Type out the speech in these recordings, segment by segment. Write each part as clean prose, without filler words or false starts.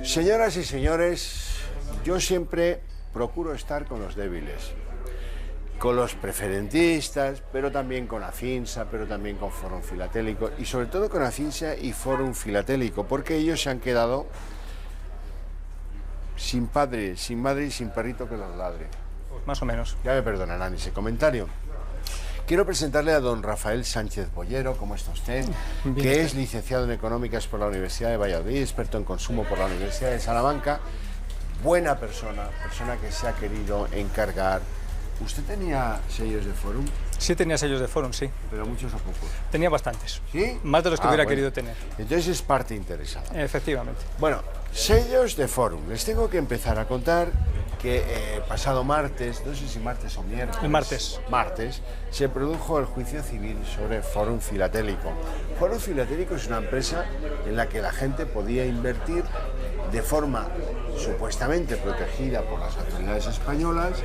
Señoras y señores, yo siempre procuro estar con los débiles, con los preferentistas, pero también con Afinsa, pero también con Fórum Filatélico y sobre todo con Afinsa y Fórum Filatélico, porque ellos se han quedado sin padre, sin madre y sin perrito que los ladre. Pues más o menos. Ya me perdonarán ese comentario. Quiero presentarle a don Rafael Sánchez Bollero, ¿cómo está usted? Bien, que es licenciado en Económicas por la Universidad de Valladolid, experto en consumo por la Universidad de Salamanca, buena persona, persona que se ha querido encargar. ¿Usted tenía sellos de Fórum? Sí tenía sellos de Fórum, sí. ¿Pero muchos o pocos? Tenía bastantes. ¿Sí? Más de los que hubiera querido tener. Entonces es parte interesada. Efectivamente. Bueno, sellos de Fórum. Les tengo que empezar a contar que pasado martes, no sé si martes o miércoles... El martes. Martes, se produjo el juicio civil sobre Fórum Filatélico. Fórum Filatélico es una empresa en la que la gente podía invertir de forma supuestamente protegida por las autoridades españolas,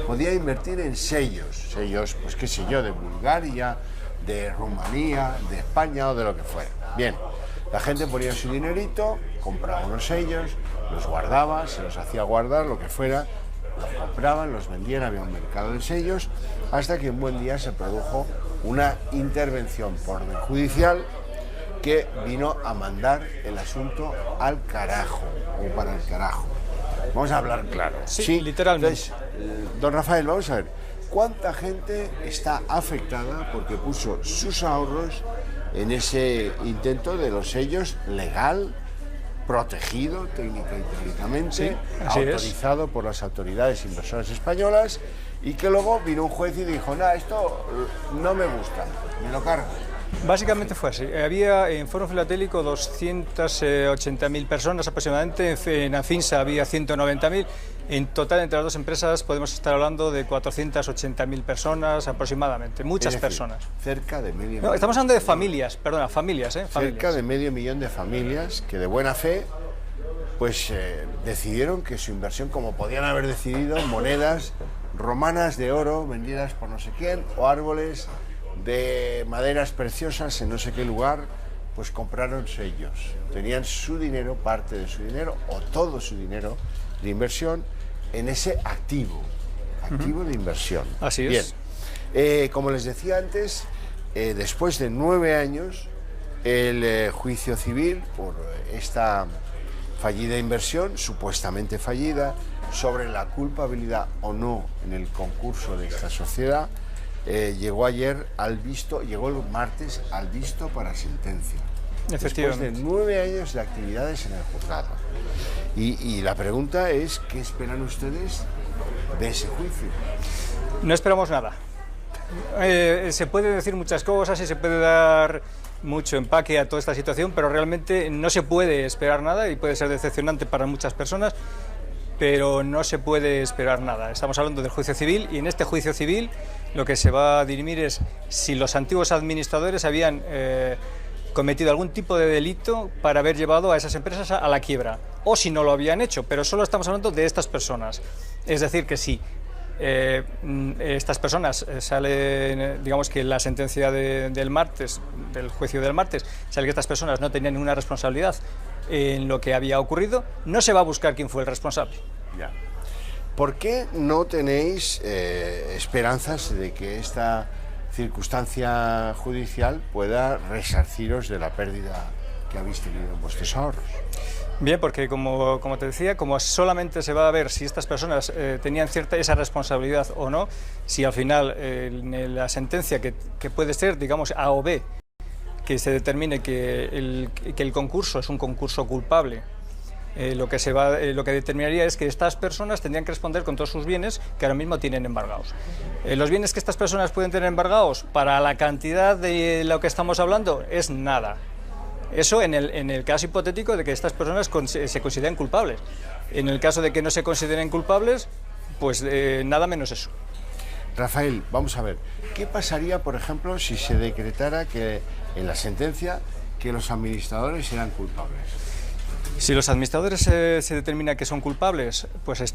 podía invertir en sellos, pues qué sé yo, de Bulgaria, de Rumanía, de España o de lo que fuera. Bien, la gente ponía su dinerito, compraba unos sellos, los guardaba, se los hacía guardar, lo que fuera, los compraban, los vendían, había un mercado de sellos, hasta que un buen día se produjo una intervención por orden judicial que vino a mandar el asunto al carajo, o para el carajo. Vamos a hablar claro. Sí, literalmente. Entonces, don Rafael, vamos a ver, ¿cuánta gente está afectada porque puso sus ahorros en ese intento de los sellos legal, protegido técnica y teóricamente, sí, autorizado por las autoridades inversoras españolas, y que luego vino un juez y dijo, nada, esto no me gusta, me lo cargo? Básicamente fue así. Había en Fórum Filatélico 280.000 personas aproximadamente, en Afinsa había 190.000. En total, entre las dos empresas, podemos estar hablando de 480.000 personas aproximadamente, muchas personas. Cerca de medio millón. No, estamos hablando de familias, perdona, familias. Cerca de medio millón de familias que de buena fe pues decidieron que su inversión, como podían haber decidido, monedas romanas de oro vendidas por no sé quién, o árboles de maderas preciosas en no sé qué lugar, pues compraron sellos. Tenían su dinero, parte de su dinero o todo su dinero de inversión en ese activo de inversión. Así es. Bien, como les decía antes, después de 9 años, el juicio civil por esta fallida inversión, supuestamente fallida, sobre la culpabilidad o no en el concurso de esta sociedad, llegó ayer al visto, llegó el martes al visto para sentencia. Efectivamente. Después de 9 años de actividades en el juzgado. Y la pregunta es, ¿qué esperan ustedes de ese juicio? No esperamos nada. Se puede decir muchas cosas y se puede dar mucho empaque a toda esta situación, pero realmente no se puede esperar nada y puede ser decepcionante para muchas personas, pero no se puede esperar nada. Estamos hablando del juicio civil y en este juicio civil lo que se va a dirimir es si los antiguos administradores habían cometido algún tipo de delito para haber llevado a esas empresas a la quiebra, o si no lo habían hecho, pero solo estamos hablando de estas personas. Es decir, que si estas personas salen, digamos que la sentencia del martes, del juicio del martes, sale que estas personas no tenían ninguna responsabilidad en lo que había ocurrido, no se va a buscar quién fue el responsable. Ya. ¿Por qué no tenéis esperanzas de que esta circunstancia judicial pueda resarciros de la pérdida que habéis tenido en vuestros ahorros? Bien, porque como te decía, como solamente se va a ver si estas personas tenían esa responsabilidad o no, si al final en la sentencia que puede ser, digamos, A o B, que se determine que el concurso es un concurso culpable, lo que determinaría es que estas personas tendrían que responder con todos sus bienes que ahora mismo tienen embargados. Los bienes que estas personas pueden tener embargados para la cantidad de lo que estamos hablando es nada. Eso en el caso hipotético de que estas personas se consideren culpables. En el caso de que no se consideren culpables, pues nada menos eso. Rafael, vamos a ver, ¿qué pasaría, por ejemplo, si se decretara que en la sentencia que los administradores eran culpables? Si los administradores se determina que son culpables, pues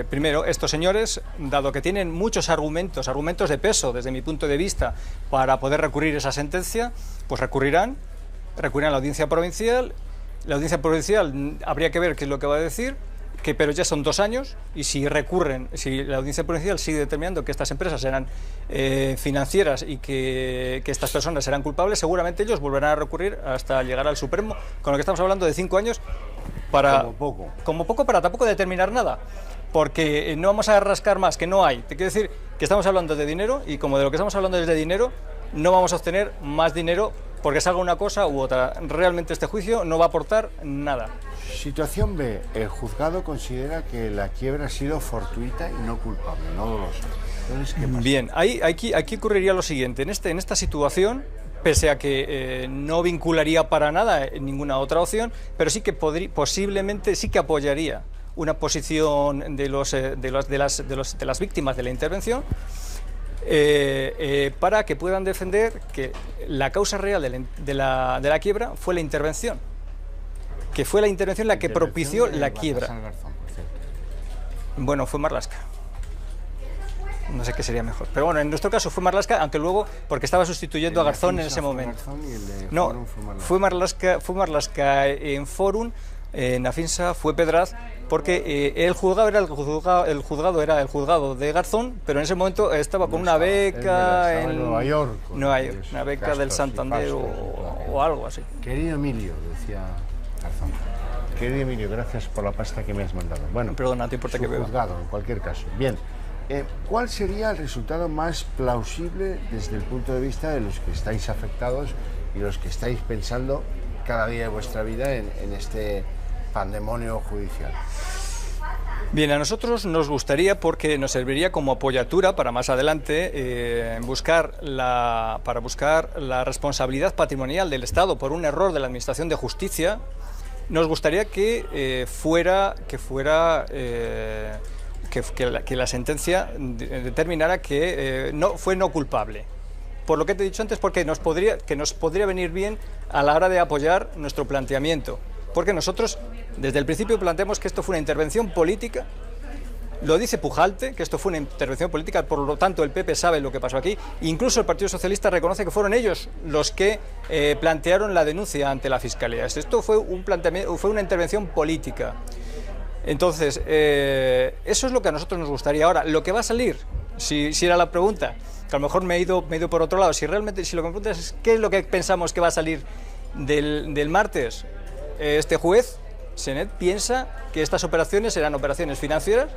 primero, estos señores, dado que tienen muchos argumentos de peso desde mi punto de vista para poder recurrir esa sentencia, pues recurrirán a la audiencia provincial La audiencia provincial habría que ver qué es lo que va a decir, pero ya son 2 años, y si recurren, si la audiencia provincial sigue determinando que estas empresas serán financieras y que estas personas serán culpables, seguramente ellos volverán a recurrir hasta llegar al Supremo, con lo que estamos hablando de 5 años para... Como poco para tampoco determinar nada, porque no vamos a rascar más, que no hay. Te quiero decir que estamos hablando de dinero, y como de lo que estamos hablando es de dinero, no vamos a obtener más dinero porque salga una cosa u otra. Realmente este juicio no va a aportar nada. Situación B. El juzgado considera que la quiebra ha sido fortuita y no culpable, no dolosa. Entonces, ¿qué pasa? Bien, aquí ocurriría lo siguiente. En esta situación, pese a que no vincularía para nada en ninguna otra opción, pero sí que posiblemente sí que apoyaría una posición de las víctimas de la intervención, para que puedan defender que la causa real de la quiebra fue la intervención, que fue la intervención la que propició la quiebra. Garzón, por cierto. Bueno, fue Marlaska. No sé qué sería mejor. Pero bueno, en nuestro caso fue Marlaska, aunque luego, porque estaba sustituyendo a Garzón en ese momento. No, fue Marlaska en Forum, en Afinsa fue Pedraz, porque el juzgado era el juzgado de Garzón, pero en ese momento estaba con una beca en Nueva York, una beca del Santander o algo así. Querido Emilio, decía Garzón. Querido Emilio, gracias por la pasta que me has mandado. Bueno, perdona, no te importa que beba. Juzgado, en cualquier caso. Bien, ¿cuál sería el resultado más plausible desde el punto de vista de los que estáis afectados y los que estáis pensando cada día de vuestra vida en este pandemonio judicial? Bien, a nosotros nos gustaría, porque nos serviría como apoyatura para más adelante, buscar la responsabilidad patrimonial del Estado por un error de la Administración de Justicia. Nos gustaría que la sentencia determinara que fue no culpable. Por lo que te he dicho antes, porque nos podría venir bien a la hora de apoyar nuestro planteamiento. Porque nosotros, desde el principio, planteamos que esto fue una intervención política. Lo dice Pujalte, que esto fue una intervención política, por lo tanto el PP sabe lo que pasó aquí. Incluso el Partido Socialista reconoce que fueron ellos los que plantearon la denuncia ante la Fiscalía. Esto fue una intervención política. Entonces, eso es lo que a nosotros nos gustaría. Ahora, lo que va a salir, si era la pregunta, que a lo mejor me he ido por otro lado, si lo que me preguntas es qué es lo que pensamos que va a salir del martes, este juez, Senet, piensa que estas operaciones serán operaciones financieras,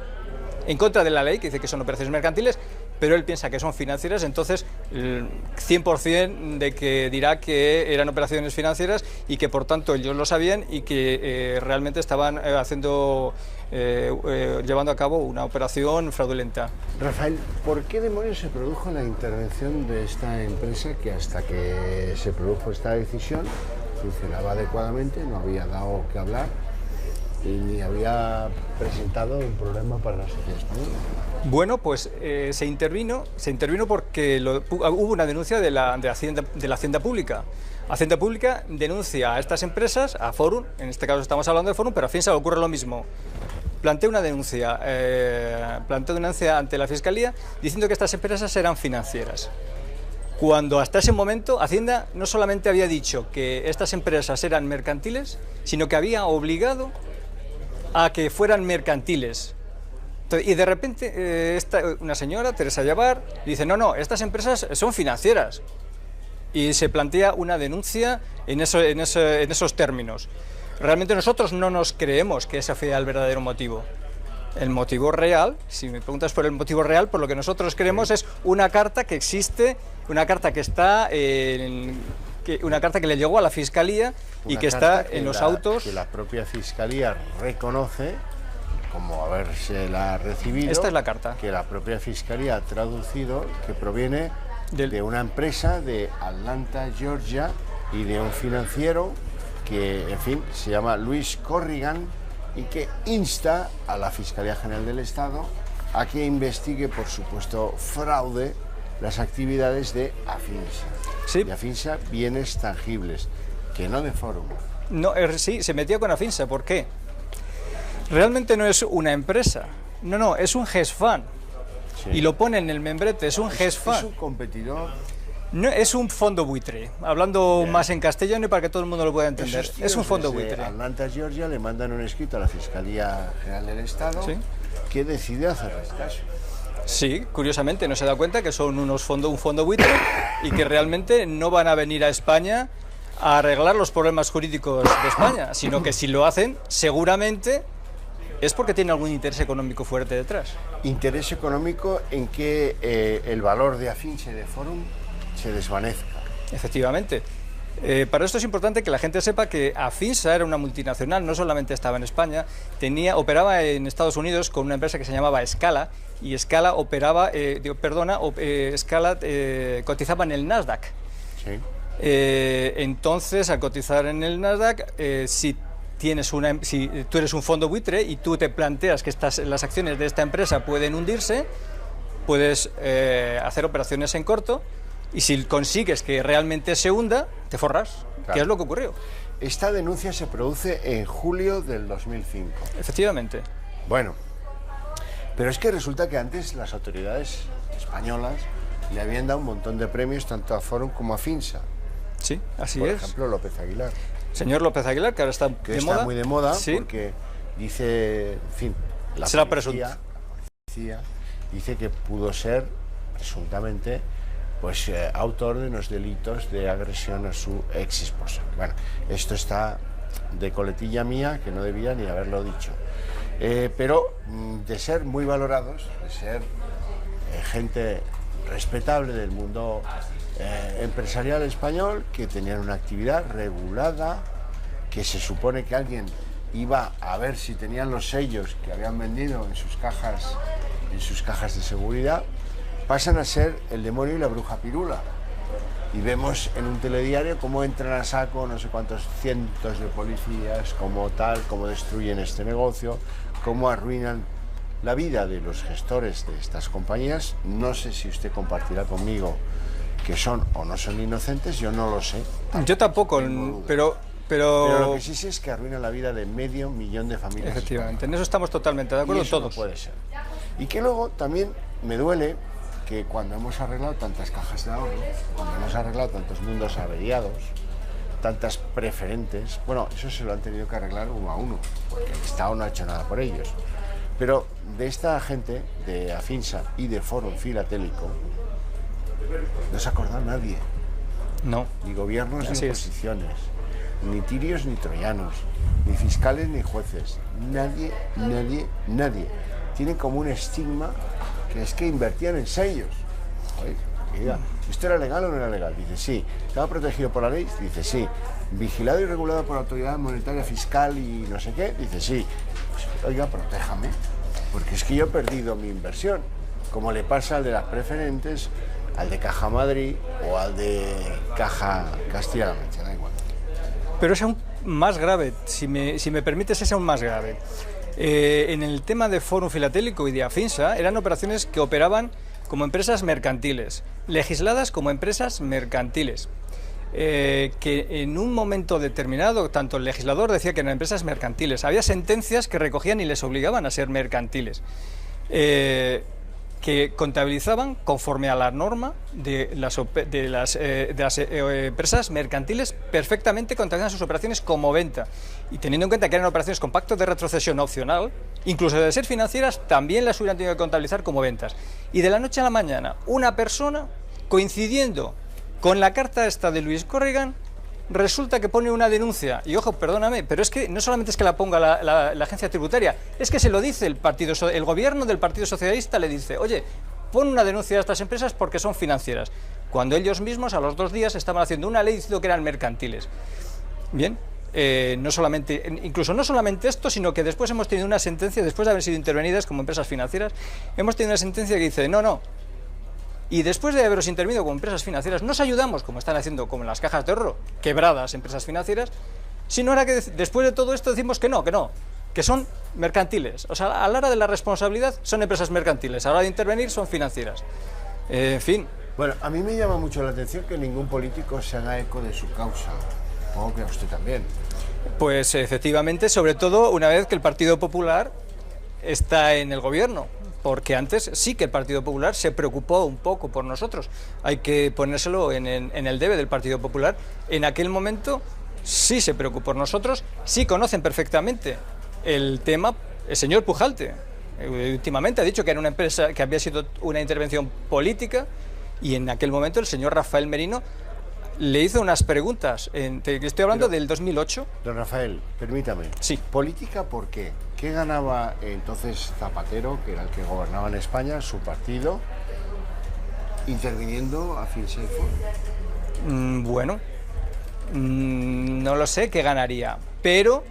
en contra de la ley, que dice que son operaciones mercantiles, pero él piensa que son financieras, entonces 100% de que dirá que eran operaciones financieras y que por tanto ellos lo sabían y que realmente estaban llevando a cabo una operación fraudulenta. Rafael, ¿por qué demonios se produjo la intervención de esta empresa que hasta que se produjo esta decisión funcionaba adecuadamente, no había dado que hablar y ni había presentado un problema para la sociedad española? Bueno, pues se intervino porque hubo una denuncia de la Hacienda Pública. Hacienda Pública denuncia a estas empresas, a Forum, en este caso estamos hablando de Forum, pero a Finsa ocurre lo mismo. Plantea una denuncia ante la Fiscalía diciendo que estas empresas eran financieras. Cuando hasta ese momento Hacienda no solamente había dicho que estas empresas eran mercantiles, sino que había obligado a que fueran mercantiles. Y de repente una señora, Teresa Llavar, dice, no, estas empresas son financieras. Y se plantea una denuncia en esos términos. Realmente nosotros no nos creemos que ese sea el verdadero motivo. El motivo real, si me preguntas por el motivo real, por lo que nosotros creemos es una carta que existe, una carta que está una carta que le llegó a la Fiscalía y que está en los autos. Que la propia Fiscalía reconoce como habérsela recibido. Esta es la carta. Que la propia Fiscalía ha traducido, que proviene de una empresa de Atlanta, Georgia, y de un financiero que, en fin, se llama Luis Corrigan, y que insta a la Fiscalía General del Estado a que investigue, por supuesto, fraude, las actividades de Afinsa. Sí. De Afinsa, bienes tangibles, que no de Forum. No, sí, se metía con Afinsa. ¿Por qué? Realmente no es una empresa, no, es un GESFAN. Sí. Y lo pone en el membrete, es un GESFAN. Es un competidor No, es un fondo buitre, hablando más en castellano y para que todo el mundo lo pueda entender. Es un fondo buitre. Atlanta, Georgia, le mandan un escrito a la Fiscalía General del Estado, ¿sí?, que decide hacerles caso. Sí, curiosamente no se da cuenta que son un fondo buitre y que realmente no van a venir a España a arreglar los problemas jurídicos de España, sino que si lo hacen, seguramente es porque tiene algún interés económico fuerte detrás. Interés económico en que el valor de Afinsa y de Forum se desvanezca. Efectivamente. Para esto es importante que la gente sepa que Afinsa era una multinacional, no solamente estaba en España, operaba en Estados Unidos con una empresa que se llamaba Scala, y Scala cotizaba en el Nasdaq. Sí. Entonces, al cotizar en el Nasdaq, si tú eres un fondo buitre y tú te planteas que las acciones de esta empresa pueden hundirse, puedes hacer operaciones en corto, y si consigues que realmente se hunda, te forras, claro, que es lo que ocurrió. Esta denuncia se produce en julio del 2005. Efectivamente. Bueno, pero es que resulta que antes las autoridades españolas le habían dado un montón de premios tanto a Forum como a Afinsa. Sí, así es. Por ejemplo, López Aguilar. Señor López Aguilar, que ahora está muy de moda, sí, porque dice, en fin, la policía dice que pudo ser, presuntamente, pues autor de unos delitos de agresión a su ex esposa. Bueno, esto está de coletilla mía, que no debía ni haberlo dicho. Pero de ser muy valorados, de ser gente respetable del mundo empresarial español, que tenían una actividad regulada, que se supone que alguien iba a ver si tenían los sellos que habían vendido en sus cajas de seguridad, pasan a ser el demonio y la bruja pirula. Y vemos en un telediario cómo entran a saco no sé cuántos cientos de policías, cómo destruyen este negocio, cómo arruinan la vida de los gestores de estas compañías. No sé si usted compartirá conmigo que son o no son inocentes, yo no lo sé. Yo tampoco, pero lo que sí sé es que arruinan la vida de 500.000 de familias. Efectivamente, en eso estamos totalmente de acuerdo todos. No puede ser. Y que luego también me duele que cuando hemos arreglado tantas cajas de ahorro, cuando hemos arreglado tantos mundos averiados, tantas preferentes, bueno, eso se lo han tenido que arreglar uno a uno, porque el Estado no ha hecho nada por ellos. Pero de esta gente, de Afinsa y de Forum Filatélico, no se acuerda nadie. No. Ni gobiernos ni oposiciones, ni tirios ni troyanos, ni fiscales ni jueces. Nadie. Tienen como un estigma que es que invertían en sellos. Oiga, ¿esto era legal o no era legal? Dice sí. ¿Estaba protegido por la ley? Dice sí. ¿Vigilado y regulado por la autoridad monetaria, fiscal y no sé qué? Dice sí. Pues, oiga, protéjame, porque es que yo he perdido mi inversión, como le pasa al de las preferentes, al de Caja Madrid o al de Caja Castilla-La Mancha, da igual. Pero es aún más grave, si me permites, es aún más grave. En el tema de Forum Filatélico y de Afinsa eran operaciones que operaban como empresas mercantiles, legisladas como empresas mercantiles, que en un momento determinado tanto el legislador decía que eran empresas mercantiles, había sentencias que recogían y les obligaban a ser mercantiles, que contabilizaban conforme a la norma de las empresas mercantiles, perfectamente contabilizaban sus operaciones como venta, y teniendo en cuenta que eran operaciones con pacto de retrocesión opcional, incluso de ser financieras, también las hubieran tenido que contabilizar como ventas. Y de la noche a la mañana, una persona, coincidiendo con la carta esta de Luis Corrigan, resulta que pone una denuncia, y ojo, perdóname, pero es que no solamente es que la ponga la agencia tributaria, es que se lo dice el gobierno del Partido Socialista, le dice, oye, pon una denuncia a estas empresas porque son financieras, cuando ellos mismos a los 2 días estaban haciendo una ley diciendo que eran mercantiles. Bien, no solamente esto, sino que después hemos tenido una sentencia, después de haber sido intervenidas como empresas financieras, hemos tenido una sentencia que dice, no, y después de haberos intervenido como empresas financieras, no os ayudamos, como están haciendo como en las cajas de ahorro, quebradas empresas financieras, sino ahora que después de todo esto decimos que no, que son mercantiles. O sea, a la hora de la responsabilidad son empresas mercantiles, a la hora de intervenir son financieras. En fin. Bueno, a mí me llama mucho la atención que ningún político se haga eco de su causa. Supongo que a usted también. Pues efectivamente, sobre todo una vez que el Partido Popular está en el gobierno, porque antes sí que el Partido Popular se preocupó un poco por nosotros. Hay que ponérselo en el debe del Partido Popular. En aquel momento sí se preocupó por nosotros, sí conocen perfectamente el tema. El señor Pujalte últimamente ha dicho que era una empresa, que había sido una intervención política, y en aquel momento el señor Rafael Merino le hizo unas preguntas. Estoy hablando del 2008. Don Rafael, permítame. Sí. ¿Política por qué? ¿Qué ganaba entonces Zapatero, que era el que gobernaba en España, su partido, interviniendo a Afinsa y Forum? Bueno, no lo sé qué ganaría, pero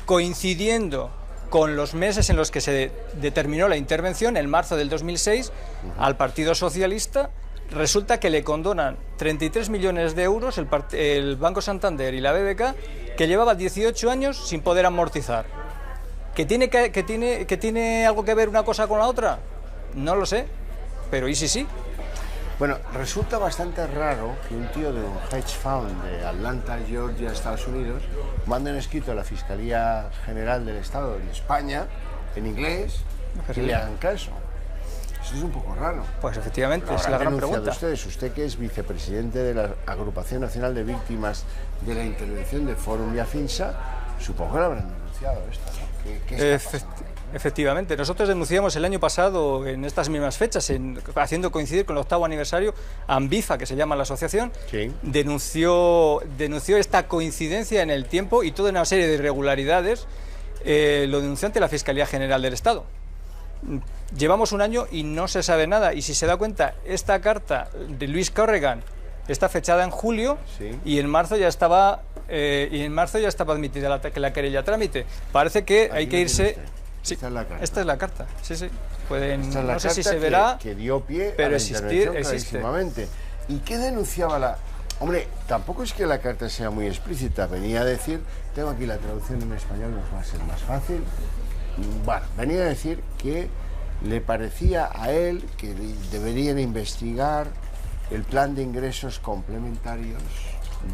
coincidiendo con los meses en los que se determinó la intervención, en marzo del 2006, al Partido Socialista resulta que le condonan 33 millones de euros el Banco Santander y la BBK, que llevaba 18 años sin poder amortizar. ¿Que tiene algo que ver una cosa con la otra? No lo sé, pero ¿y si sí? Bueno, resulta bastante raro que un tío de un hedge fund de Atlanta, Georgia, Estados Unidos, mande un escrito a la Fiscalía General del Estado en España, en inglés, que le hagan caso. Eso es un poco raro. Pues efectivamente, es la gran pregunta. Usted que es vicepresidente de la Agrupación Nacional de Víctimas de la Intervención de Forum y Afinsa, supongo que lo habrán denunciado esto, ¿no? ¿Qué está pasando? Efectivamente, nosotros denunciamos el año pasado, en estas mismas fechas, haciendo coincidir con el 8º aniversario, ANVIFA, que se llama la asociación, sí, denunció esta coincidencia en el tiempo y toda una serie de irregularidades, lo denunció ante la Fiscalía General del Estado. Llevamos un año y no se sabe nada, y si se da cuenta, esta carta de Luis Corrigan está fechada en julio, sí, y en marzo ya estaba admitida la querella a trámite. Parece que hay que irse... Sí, esta es la carta. Sí, sí. No sé si se verá, que dio pie pero a la intervención clarísimamente. ¿Y qué denunciaba la...? Hombre, tampoco es que la carta sea muy explícita. Venía a decir, tengo aquí la traducción en español, nos va a ser más fácil. Bueno, venía a decir que le parecía a él que deberían investigar el plan de ingresos complementarios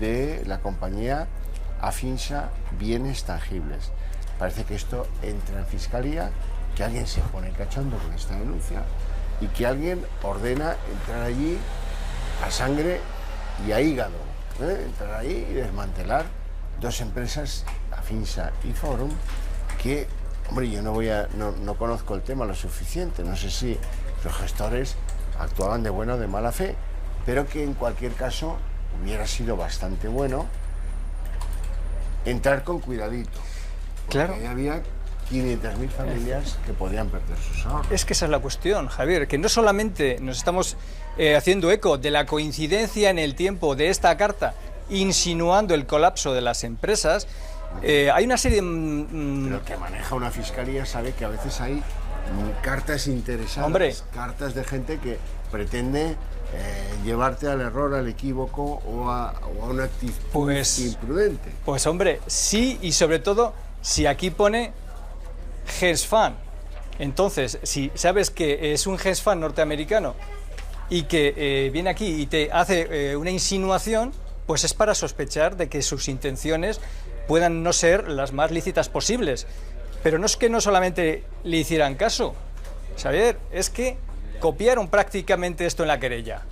de la compañía Afinsa Bienes Tangibles. Parece que esto entra en Fiscalía, que alguien se pone cachondo con esta denuncia y que alguien ordena entrar allí a sangre y a hígado, entrar ahí y desmantelar dos empresas, Afinsa y Forum, que, hombre, yo no conozco el tema lo suficiente, no sé si los gestores actuaban de buena o de mala fe, pero que en cualquier caso hubiera sido bastante bueno entrar con cuidadito. Claro. Ahí había 500.000 familias que podían perder sus ahorros. Es que esa es la cuestión, Javier, que no solamente nos estamos haciendo eco de la coincidencia en el tiempo de esta carta insinuando el colapso de las empresas, hay una serie de... Pero el que maneja una fiscalía sabe que a veces hay cartas interesadas, hombre, cartas de gente que pretende llevarte al error, al equívoco o a una actitud imprudente. Pues hombre, sí, y sobre todo si aquí pone hedge fund. Entonces, si sabes que es un hedge fund norteamericano y que viene aquí y te hace una insinuación, pues es para sospechar de que sus intenciones puedan no ser las más lícitas posibles. Pero no es que no solamente le hicieran caso, Xavier, es que copiaron prácticamente esto en la querella.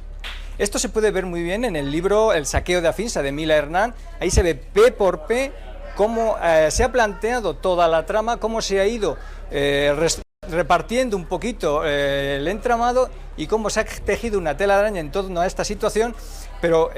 Esto se puede ver muy bien en el libro El saqueo de Afinsa, de Mila Hernán. Ahí se ve P por P cómo se ha planteado toda la trama, cómo se ha ido repartiendo un poquito el entramado y cómo se ha tejido una tela de araña en torno a esta situación. Pero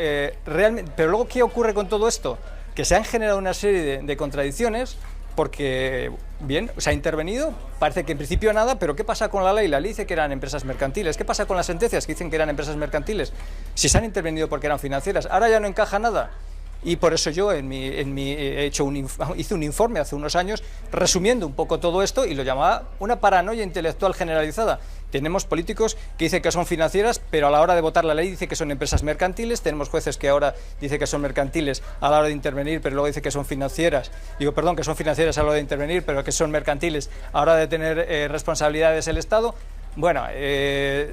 luego, ¿qué ocurre con todo esto? Que se han generado una serie de contradicciones, porque, bien, se ha intervenido, parece que en principio nada, pero ¿qué pasa con la ley? La ley dice que eran empresas mercantiles. ¿Qué pasa con las sentencias que dicen que eran empresas mercantiles? Si se han intervenido porque eran financieras, ahora ya no encaja nada. Y por eso yo hice un informe hace unos años resumiendo un poco todo esto y lo llamaba una paranoia intelectual generalizada. Tenemos políticos que dicen que son financieras, pero a la hora de votar la ley dice que son empresas mercantiles. Tenemos jueces que ahora dicen que son mercantiles a la hora de intervenir, pero luego dicen que son financieras. Que son financieras a la hora de intervenir, pero que son mercantiles a la hora de tener responsabilidades el Estado. Bueno,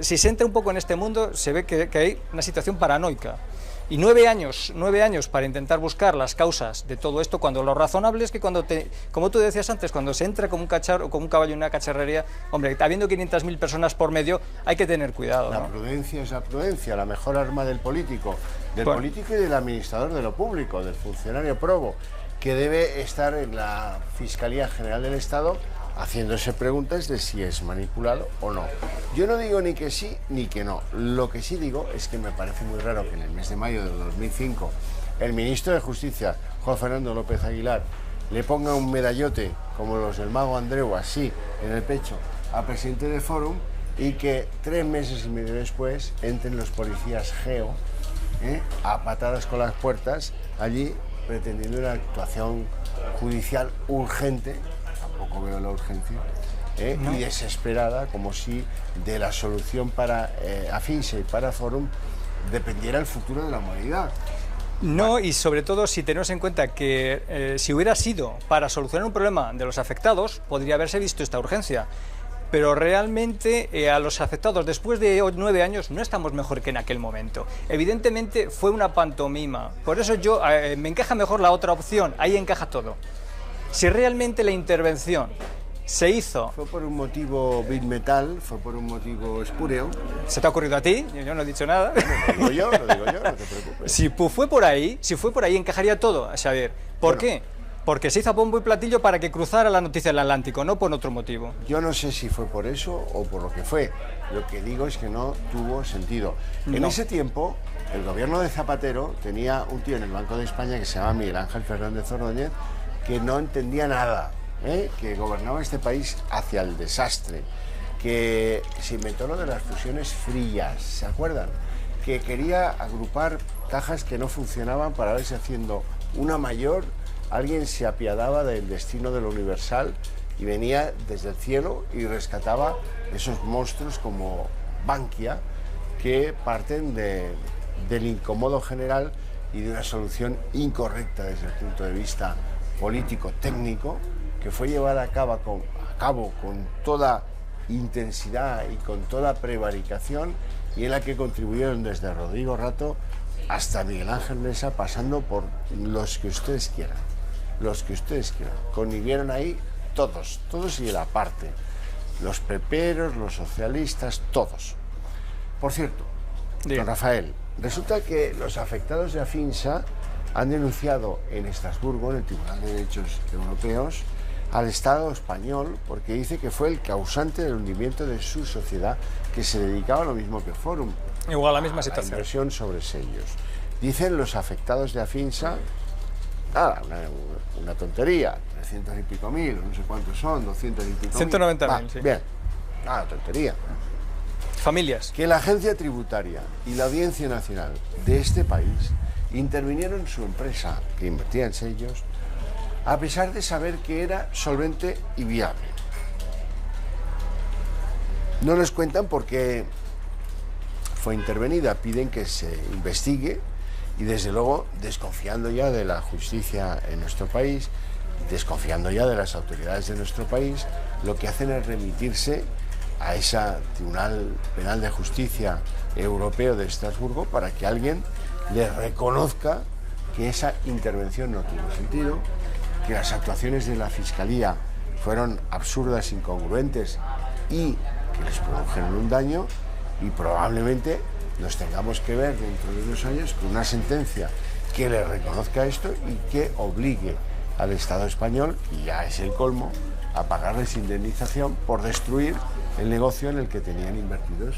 si se entra un poco en este mundo, se ve que hay una situación paranoica. Y 9 años para intentar buscar las causas de todo esto, cuando lo razonable es que como tú decías antes, cuando se entra como un cacharro, como un caballo en una cacharrería, hombre, habiendo 500.000 personas por medio, hay que tener cuidado, ¿no? La prudencia es la prudencia, la mejor arma del político y del administrador de lo público, del funcionario probo, que debe estar en la Fiscalía General del Estado haciéndose preguntas de si es manipulado o no. Yo no digo ni que sí ni que no. Lo que sí digo es que me parece muy raro que en el mes de mayo de 2005 el ministro de Justicia, Juan Fernando López Aguilar, le ponga un medallote como los del mago Andreu, así, en el pecho, al presidente de Fórum, y que 3 meses y medio después entren los policías GEO a patadas con las puertas allí pretendiendo una actuación judicial urgente. Tampoco veo la urgencia, no. Y desesperada, como si de la solución para Afinsa y para Fórum dependiera el futuro de la humanidad. No, y sobre todo si tenemos en cuenta que si hubiera sido para solucionar un problema de los afectados, podría haberse visto esta urgencia. Pero realmente a los afectados después de 9 años no estamos mejor que en aquel momento. Evidentemente fue una pantomima, por eso me encaja mejor la otra opción, ahí encaja todo. Si realmente la intervención se hizo... Fue por un motivo Big Metal, fue por un motivo espúreo. ¿Se te ha ocurrido a ti? Yo no he dicho nada. Lo digo yo, no te preocupes. Si fue por ahí, encajaría todo, Xavier. ¿Por qué? Porque se hizo a bombo y platillo para que cruzara la noticia del Atlántico, no por otro motivo. Yo no sé si fue por eso o por lo que fue. Lo que digo es que no tuvo sentido. En ese tiempo, el gobierno de Zapatero tenía un tío en el Banco de España que se llama Miguel Ángel Fernández Ordóñez, que no entendía nada, que gobernaba este país hacia el desastre, que se inventó lo de las fusiones frías, ¿se acuerdan? Que quería agrupar cajas que no funcionaban para verse haciendo una mayor. Alguien se apiadaba del destino de lo universal y venía desde el cielo y rescataba esos monstruos como Bankia, que parten del incómodo general y de una solución incorrecta desde el punto de vista político, técnico, que fue llevada a cabo con toda intensidad y con toda prevaricación, y en la que contribuyeron desde Rodrigo Rato hasta Miguel Ángel Mesa, pasando por los que ustedes quieran. Los que ustedes quieran. Convivieron ahí todos y el aparte. Los peperos, los socialistas, todos. Por cierto, don Rafael, resulta que los afectados de Afinsa han denunciado en Estrasburgo, en el Tribunal de Derechos Europeos, al Estado español porque dice que fue el causante del hundimiento de su sociedad, que se dedicaba a lo mismo que Fórum. Igual a la misma situación. La inversión sobre sellos. Dicen los afectados de Afinsa, nada, una tontería, 300 y pico mil, no sé cuántos son, 200 y pico 190.000, sí. Bien, nada, tontería. Familias. Que la Agencia Tributaria y la Audiencia Nacional de este país intervinieron en su empresa que invertía en sellos, a pesar de saber que era solvente y viable. No nos cuentan por qué fue intervenida, piden que se investigue y desde luego, desconfiando ya de la justicia en nuestro país, desconfiando ya de las autoridades de nuestro país, lo que hacen es remitirse a ese Tribunal Penal de Justicia Europeo de Estrasburgo para que alguien les reconozca que esa intervención no tuvo sentido, que las actuaciones de la Fiscalía fueron absurdas, incongruentes y que les produjeron un daño, y probablemente nos tengamos que ver dentro de unos años con una sentencia que le reconozca esto y que obligue al Estado español, y ya es el colmo, a pagarles indemnización por destruir el negocio en el que tenían invertidos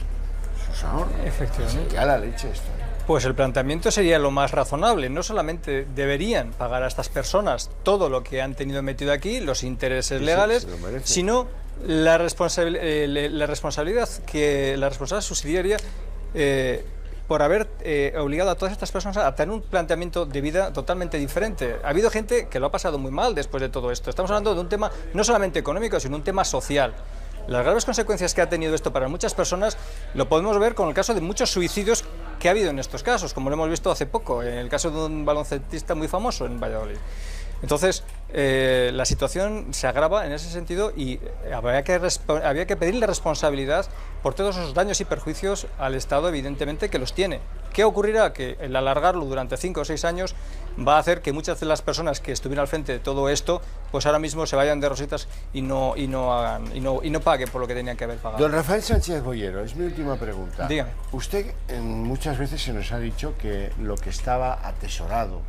sus ahorros. Efectivamente. Ya la leche esto. Pues el planteamiento sería lo más razonable. No solamente deberían pagar a estas personas todo lo que han tenido metido aquí, los intereses legales, sino la responsabilidad subsidiaria por haber obligado a todas estas personas a tener un planteamiento de vida totalmente diferente. Ha habido gente que lo ha pasado muy mal después de todo esto. Estamos hablando de un tema no solamente económico, sino un tema social. Las graves consecuencias que ha tenido esto para muchas personas lo podemos ver con el caso de muchos suicidios que ha habido en estos casos, como lo hemos visto hace poco, en el caso de un baloncestista muy famoso en Valladolid. Entonces, la situación se agrava en ese sentido y había que pedirle responsabilidad por todos esos daños y perjuicios al Estado, evidentemente, que los tiene. ¿Qué ocurrirá? Que el alargarlo durante 5 o 6 años va a hacer que muchas de las personas que estuvieron al frente de todo esto, pues ahora mismo se vayan de rositas y no paguen por lo que tenían que haber pagado. Don Rafael Sánchez Boyero, es mi última pregunta. Dígame. Usted muchas veces se nos ha dicho que lo que estaba atesorado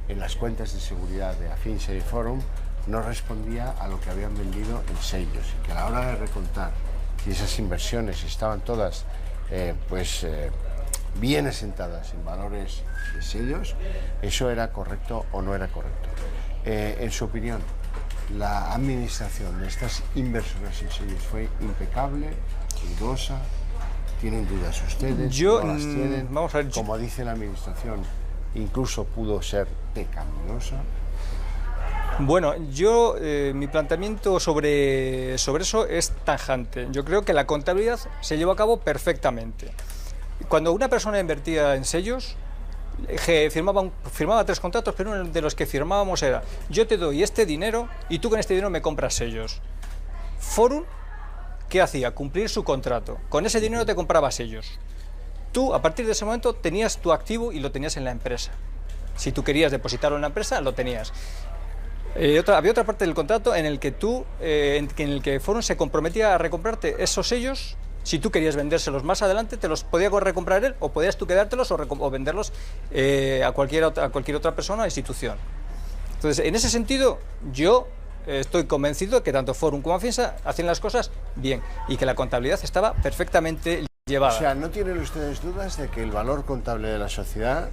en las cuentas de seguridad de Afinsa y Forum no respondía a lo que habían vendido en sellos, y que a la hora de recontar si esas inversiones estaban todas bien asentadas en valores de sellos, eso era correcto o no era correcto. En su opinión, ¿la administración de estas inversiones en sellos fue impecable, dudosa? ¿Tienen dudas ustedes? ¿No las tienen? vamos a ver, como dice la administración, incluso pudo ser pecaminosa. Bueno, mi planteamiento sobre eso es tajante. Yo creo que la contabilidad se llevó a cabo perfectamente. Cuando una persona invertía en sellos, firmaba 3 contratos, pero uno de los que firmábamos era: yo te doy este dinero y tú con este dinero me compras sellos. Forum, ¿qué hacía? Cumplir su contrato. Con ese dinero te compraba sellos. Tú, a partir de ese momento, tenías tu activo y lo tenías en la empresa. Si tú querías depositarlo en la empresa, lo tenías. Había otra parte del contrato en el que Forum se comprometía a recomprarte esos sellos. Si tú querías vendérselos más adelante, te los podía recomprar él, o podías tú quedártelos o venderlos a cualquier otra persona o institución. Entonces, en ese sentido, yo estoy convencido que tanto Forum como Afinsa hacían las cosas bien y que la contabilidad estaba perfectamente llevada. O sea, ¿no tienen ustedes dudas de que el valor contable de la sociedad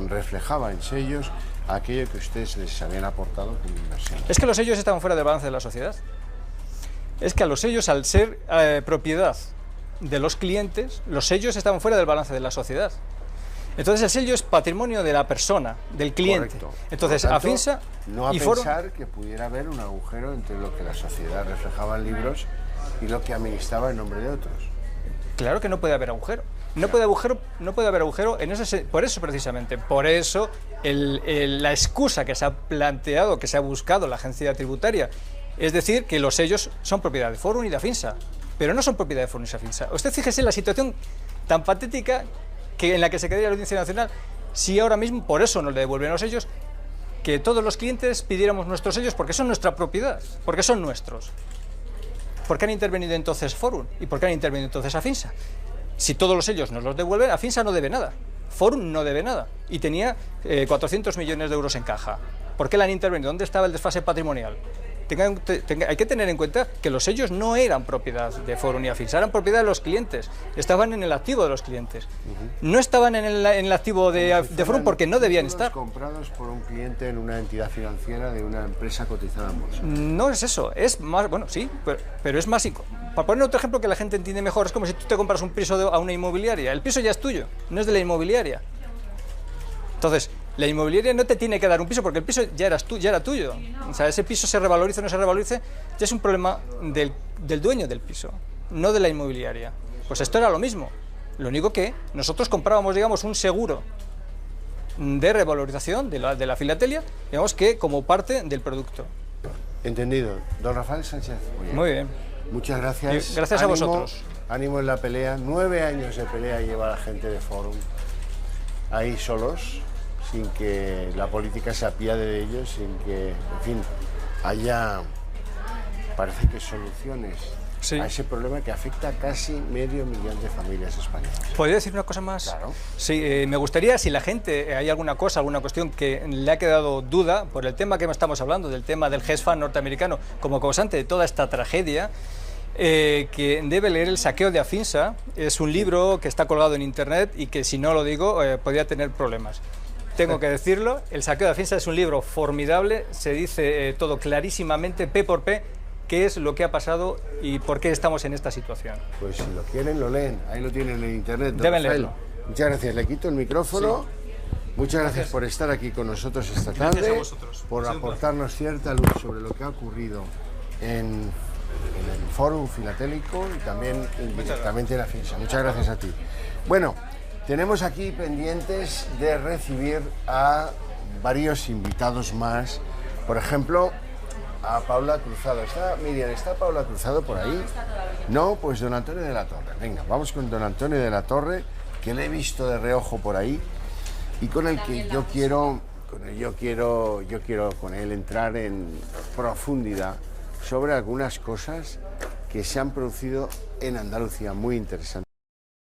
reflejaba en sellos aquello que ustedes les habían aportado como inversión? Es que los sellos estaban fuera del balance de la sociedad. Es que a los sellos, al ser propiedad de los clientes, los sellos estaban fuera del balance de la sociedad. Entonces el sello es patrimonio de la persona, del cliente. Correcto. Entonces Por lo tanto, Afinsa no y Forum... pensar que pudiera haber un agujero entre lo que la sociedad reflejaba en libros y lo que administraba en nombre de otros. Claro que no puede haber agujero. No puede haber agujero por eso precisamente. Por eso la excusa que se ha planteado, que se ha buscado la agencia tributaria, es decir, que los sellos son propiedad de Forum y de Afinsa, pero no son propiedad de Forum y de Afinsa. Usted fíjese en la situación tan patética en la que se quedaría la Audiencia Nacional si ahora mismo, por eso nos le devuelven los sellos, que todos los clientes pidiéramos nuestros sellos porque son nuestra propiedad, porque son nuestros. ¿Por qué han intervenido entonces Forum? ¿Y por qué han intervenido entonces Afinsa? Si todos los sellos nos los devuelven, Afinsa no debe nada, Forum no debe nada, y tenía 400 millones de euros en caja. ¿Por qué la han intervenido? ¿Dónde estaba el desfase patrimonial? Hay que tener en cuenta que los sellos no eran propiedad de Forum ni Afinsa, eran propiedad de los clientes, estaban en el activo de los clientes. No estaban en el activo de Forum porque no debían estar. Comprados por un cliente en una entidad financiera de una empresa cotizada en bolsa. No es eso, es más, bueno, sí, pero es más... Para poner otro ejemplo que la gente entiende mejor, es como si tú te compras un piso a una inmobiliaria. El piso ya es tuyo, no es de la inmobiliaria. Entonces, la inmobiliaria no te tiene que dar un piso porque el piso ya era tuyo. O sea, ese piso se revalorice o no se revalorice, ya es un problema del dueño del piso, no de la inmobiliaria. Pues esto era lo mismo. Lo único que nosotros comprábamos, digamos, un seguro de revalorización de la filatelia, digamos que como parte del producto. Entendido. Don Rafael Sánchez. Muy bien. Muchas gracias. Gracias a vosotros. Ánimo en la pelea. 9 años de pelea lleva la gente de Forum ahí solos, sin que la política se apiade de ellos, sin que, en fin, haya, parece que soluciones a ese problema que afecta a casi 500.000 de familias españolas. ¿Podría decir una cosa más? Claro. Sí, me gustaría, si la gente, hay alguna cuestión que le ha quedado duda por el tema que estamos hablando, del tema del hedge fund norteamericano como causante de toda esta tragedia, que debe leer El saqueo de Afinsa. Es un libro que está colgado en internet y que, si no lo digo, podría tener problemas. Tengo que decirlo, El saqueo de Afinsa es un libro formidable, se dice todo clarísimamente, P por P, qué es lo que ha pasado y por qué estamos en esta situación. Pues si lo quieren, lo leen, ahí lo tienen en internet. Deben leerlo. Muchas gracias, le quito el micrófono. Sí. Muchas gracias por estar aquí con nosotros esta tarde. Gracias a vosotros. Por aportarnos cierta luz sobre lo que ha ocurrido en el Forum Filatélico y también indirectamente en Afinsa. Muchas gracias a ti. Bueno, tenemos aquí pendientes de recibir a varios invitados más. Por ejemplo, a Paula Cruzado. Miriam, ¿está Paula Cruzado por ahí? No, pues don Antonio de la Torre. Venga, vamos con don Antonio de la Torre, que le he visto de reojo por ahí y con el que yo quiero con él entrar en profundidad sobre algunas cosas que se han producido en Andalucía muy interesantes.